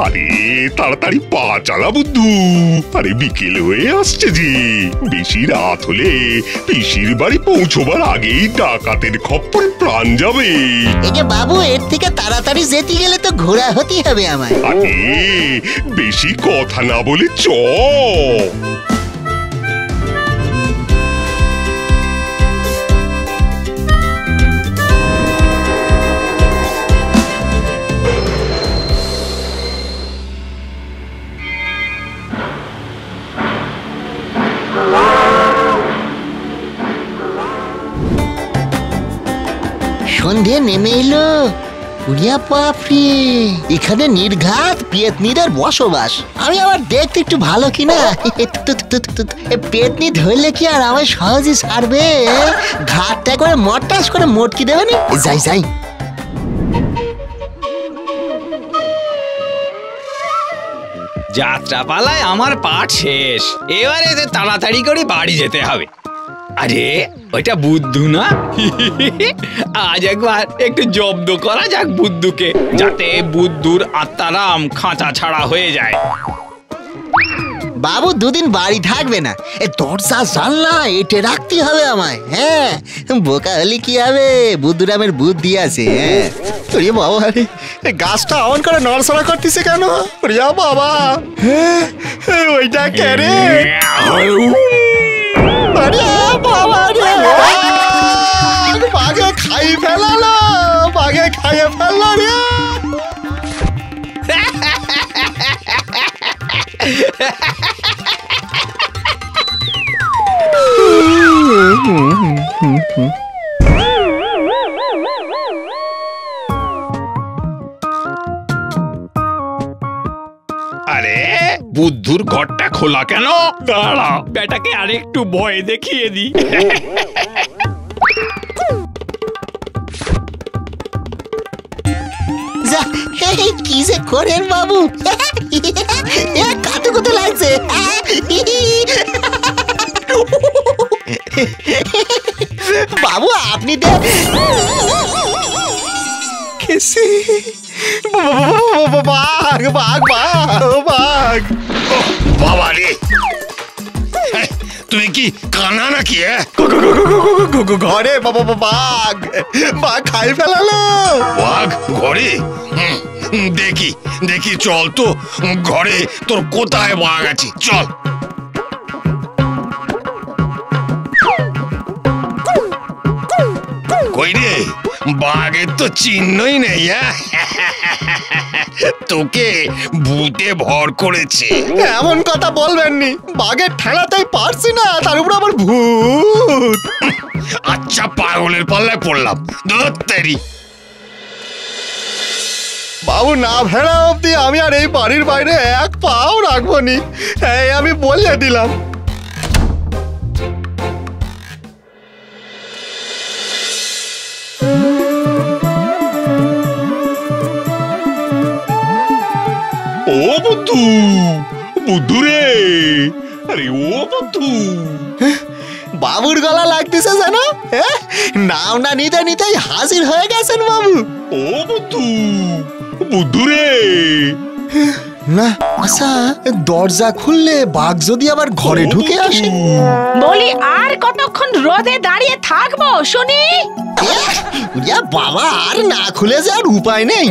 আরে তাড়াতাড়ি পা চালা বুদ্ধু, আরে বিকেল হয়ে আসছে যে, বেশি রাত হলে পিসির বাড়ি পৌঁছবার আগেই ডাকাতের খপ্পরে প্রাণ যাবে। বাবু, এর থেকে তাড়াতাড়ি যেতে গেলে তো ঘোরা হতেই হবে আমায়। আরে বেশি কথা না বলে চ। সন্ধে নেমে এলো। এখানে নির্ঘাত পেতনিদের বসবাস। আমি আবার দেখতে একটু ভালো কিনা। পেতনি ধরলে কি আর আমার সহজে ছাড়বে? ঘাটটা করে মটাস করে মটকি দেবে না। যাই যাই। যাত্রা পালায় আমার পাঠ শেষ, এবারে তাড়াতাড়ি করে বাড়ি যেতে হবে। আরে ওইটা বুদ্ধু না? আজ একবার একটু জব্দ করা যাক বুদ্ধুকে, যাতে বুদ্ধুর আত্মারাম খাঁচা ছাড়া হয়ে যায়। বাবু দুদিন বাড়ি থাকবে না, দরজা জানলা এটে রাখতে হবে আমায়। হ্যাঁ, বোকা হলে কি হবে, বুদ্ধুরামের বুদ্ধি আছে। হ্যাঁ বাবা, আরে গাছটা অন করে নড়াচড়া করতেছে কেন? বাবা, ওইটা কে রে? বাঘে খাই ফেলালো, বাঘে খাইয়ে ফেললো রে। আরে বুদ্ধুর ঘরটা খোলা কেন? দাঁড়া, বেটাকে আরেকটু ভয় দেখিয়ে দি। কি যে করেন বাবু, কাতু কত লাগছে। বাবু আপনি বাঘ বাঘ বাঘ বাবা রে, তুমি কি কানা নাকি? ঘরে বাঘ বাঘ খাই ফেলালো। বাঘ ঘরে? দেখি দেখি, চল তো ঘরে, তোর কোথায় বাঘ আছে, চল। কই রে, বাঘের তো চিহ্নই নেই। তোকে ভূতে ভর করেছে। এমন কথা বলবেন নি, বাঘের ঠেলাতেই পারছি না, তার উপর আবার ভূত। আচ্ছা, পাগলের পাল্লায় পড়লাম। ধত্তেরি বাবু, না ভেড়া অব্দি আমি আর এই বাড়ির বাইরে এক পাও রাখবো নি, এই আমি বলে দিলাম। ও বুদ্ধু, বুদ্ধু রে, আরে ও বুদ্ধু। বাবুর গলা লাগতেছে যেন, নাম না নিতে নিতেই হাজির হয়ে গেছেন বাবু। ও বুদ্ধু, বুদ্ধু রে। না, আচ্ছা দরজা খুললে বাঘ যদি আবার ঘরে ঢুকে আসে? বলি, আর কতক্ষণ রোদে দাঁড়িয়ে থাকবো শুনি? বাবা, আর না খুলে যাওয়ার উপায় নেই।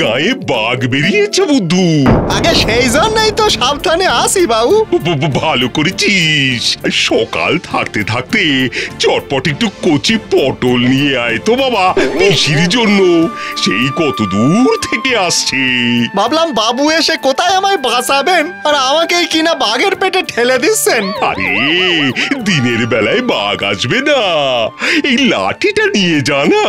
গায়ে বাঘ বেরিয়েছে বুদ্ধু। আগে সেই জন্যই তো সাবধানে আসি বাবু। ভালো করেছিস। সকাল থাকতে থাকতে চটপট একটু কচি পটল নিয়ে আয় তো বাবা, পিসির জন্য। সেই কত দূর থেকে আসছে। ভাবলাম বাবু এসে কোথায় আমায় বাঁচাবেন, আর আমাকেই কিনা বাঘের পেটে ঠেলে দিচ্ছেন। আরে দিনের বেলায় বাঘ আসবে না, এই লাঠিটা নিয়ে যা না।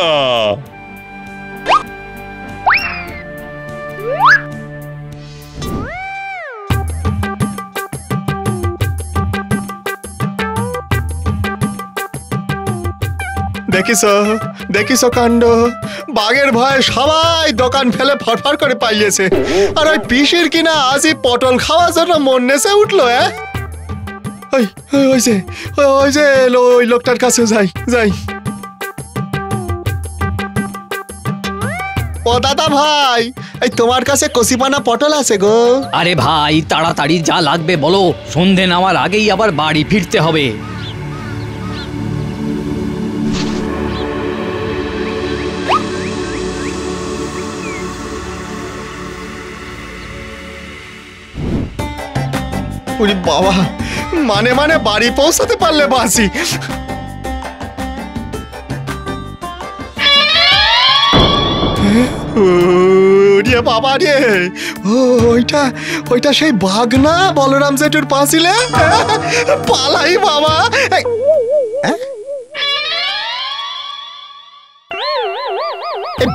দেখিস কাণ্ড, বাঘের ভয়ে সবাই দোকান ফেলে ফরফর করে পালিয়েছে, আর ওই পিসির কিনা আজই পটল খাওয়ার জন্য মন নেচে উঠলো। ওই লোকটার কাছে যাই। ও দাদা ভাই, এই তোমার কাছে কচিপানা পটল আছে গো? আরে ভাই, তাড়াতাড়ি যা লাগবে বলো, সন্ধে নামার আগেই আবার বাড়ি ফিরতে হবে। ওরে বাবা, মানে বাড়ি পৌঁছাতে পারলে বাঁচি। বাবা রে, ওইটা সেই বাঘ না বলরাম জেঠুর পাঁচিলে? পালাই বাবা।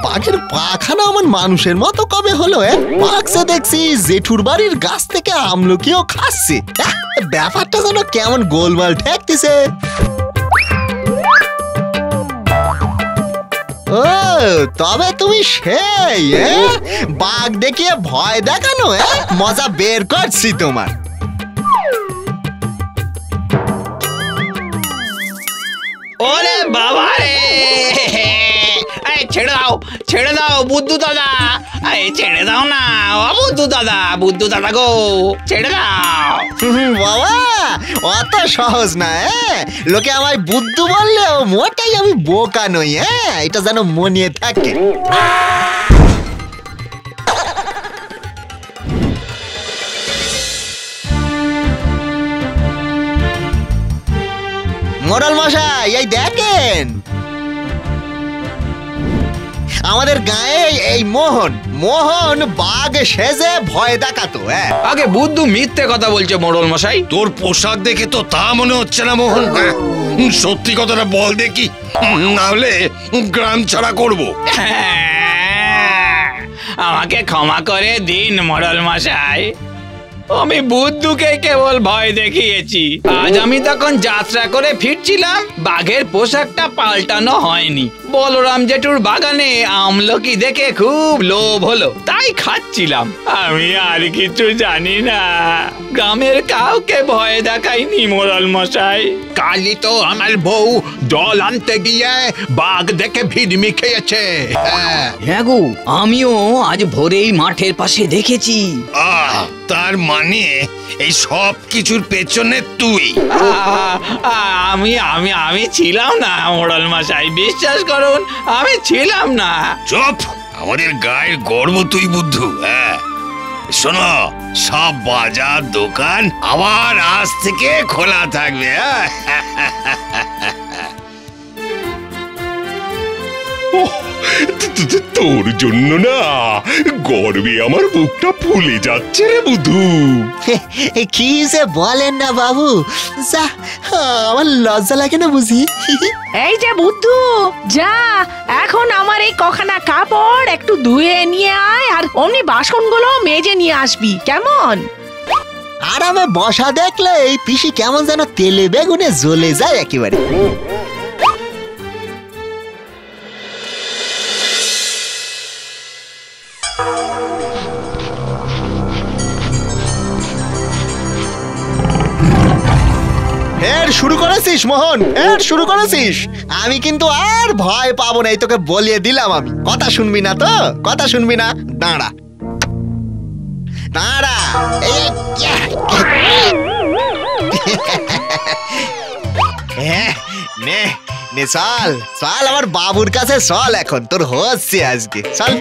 বাঘের পাখানা আমার মানুষের মতো কবে হলো? বাঘকে দেখছি জেঠুর বাড়ির গাছ থেকে আমলকিও খাচ্ছে। ব্যাপারটা যেন কেমন গোলমাল ঠেকতেছে। ও তবে তুমি সেই বাঘ দেখিয়ে ভয় দেখানো, মজা বের করছি তোমার। ওরে বাবা রে, ছেড়ে দাও বুদ্ধু দাদা, ছেড়ে দাও না বুদ্ধু দাদা গো, ছেড়ে দাও। বাবা অত সহজ না, লোকে আমায় বুদ্ধু বললেও মোটাই আমি বোকা নই, এটা যেন মনে থাকে। মোড়ল মশাই, এই দেখেন আমাদের গায়ে এই মোহন বাঘ সেজে ভয় দেখাতো। আগে বুদ্ধু মিথ্যে কথা বলছে মোড়ল মশাই। তোর পোশাক দেখে তো তা মনে হচ্ছে না মোহন। সত্যি কথাটা বল দেখি, নাহলে গ্রাম ছাড়া করবো। আমাকে ক্ষমা করে দিন মোড়ল মশাই, আমি বুদ্ধুকে কেবল ভয় দেখিয়েছি। আজ আমি তখন যাত্রা করে ফিরছিলাম, বাঘের পোশাকটা পাল্টানো হয়নি। বলরাম জেঠুর বাগানে আমলকি দেখে খুব লোভ হলো, তাই খাচ্ছিলাম। আমি আর কিছু জানি না, গ্রামের কাউকে ভয় দেখাইনি মোড়ল মশাই। কালই তো আমার বউ জল আনতে গিয়ে বাঘ দেখে ভিড়মি খেয়েছে। হ্যাঁ গো, আমিও আজ ভোরেই মাঠের পাশে দেখেছি। তার মানে এই সব কিছুর পেছনে তুই? আমি আমি আমি ছিলাম না মোড়ল মশাই, বিশ্বাস করুন আমি ছিলাম না। চুপ, আমাদের গায়ের গর্ব তুই বুদ্ধু। শোনো, সব বাজার দোকান আবার আজ থেকে খোলা থাকবে। তোর জন্য না গর্বে আমার বুকটা ফুলে যাচ্ছে রে বুধু। কি যে বলেন না বাবু, যা আমার লজ্জা লাগে না বুঝি। এই যে বুদ্ধু, যা এখন আমার এই কখানা কাপড় একটু ধুয়ে নিয়ে আয়, আর অমনি বাসনগুলো মেজে নিয়ে আসবি, কেমন? আরামে বসা দেখলে এই পিসি কেমন যেন তেলে বেগুনে জ্বলে যায় একেবারে। শুরু করেছিস মোহন, শুরু করেছিস। আমি কিন্তু আর ভয় পাবো না, এই তোকে বলিয়ে দিলাম আমি। কথা শুনবি না তো, কথা শুনবি না? দাঁড়া দাঁড়া, নে নে, চল চল আমার বাবুর কাছে চল, এখন তোর হচ্ছে আজকে, চল।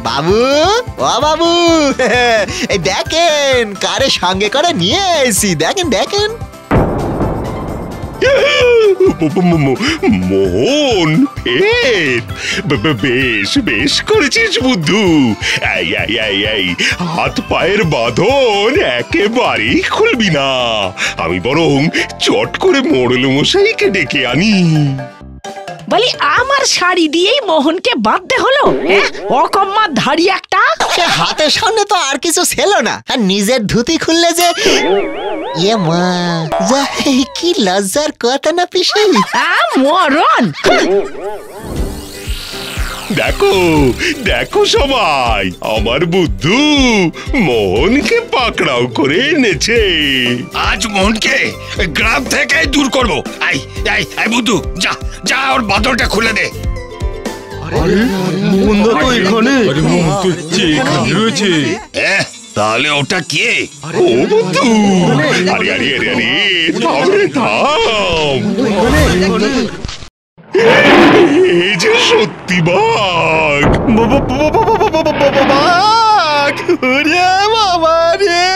বাবু, ও বাবু, এই দেখেন কারে সঙ্গে করে নিয়ে এসেছি, দেখেন দেখেন। মোহন, বেশ বেশ করেছিস বুদ্ধু। হাত পায়ের বাঁধন একেবারেই খুলবি না। আমি বরং চট করে মোড়ল মশাইকে ডেকে আনি। বলি আমার শাড়ি দিয়েই মোহনকে বাঁধতে হলো, হ্যাঁ? অকম্মার ধাড়ি একটা। সে হাতের সামনে তো আর কিছু ছিল না, আর নিজের ধুতি খুললে যে ইয়ে মা, যা, কি লজ্জার কথা না পিসি। মরণ। দেখো দেখো সবাই, আমার বুদ্ধু মোহনকে পাকড়াও করে এনেছে। আজ মোহনকে গ্রাম থেকে দূর করবো। আই আই আই বুদ্ধু, যা যা ওর বাদলটা খুলে দে। তাহলে ওটা কে? ও বুদ্ধু, আরে আরে আরে আরে, থাম রে থাম। এই যে সত্যি বাঘ। বাঘ, ওরে বাবা রে।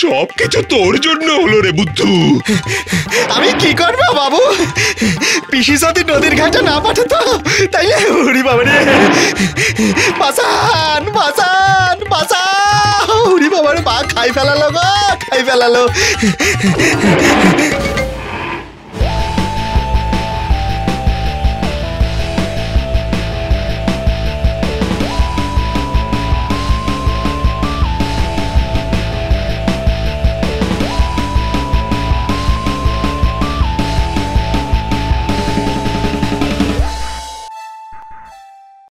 সবকিছু তোর জন্য হলো রে বুদ্ধু। আমি কি করবো বাবু, পিসি যদি নদীর ঘাটে না পাঠাতো তাইলে ওরে বাবা রে, বাঁচান বাঁচান বাঁচান, ওরে বাবা রে, বাঘ খাই ফেলালো গো, খাই ফেলালো।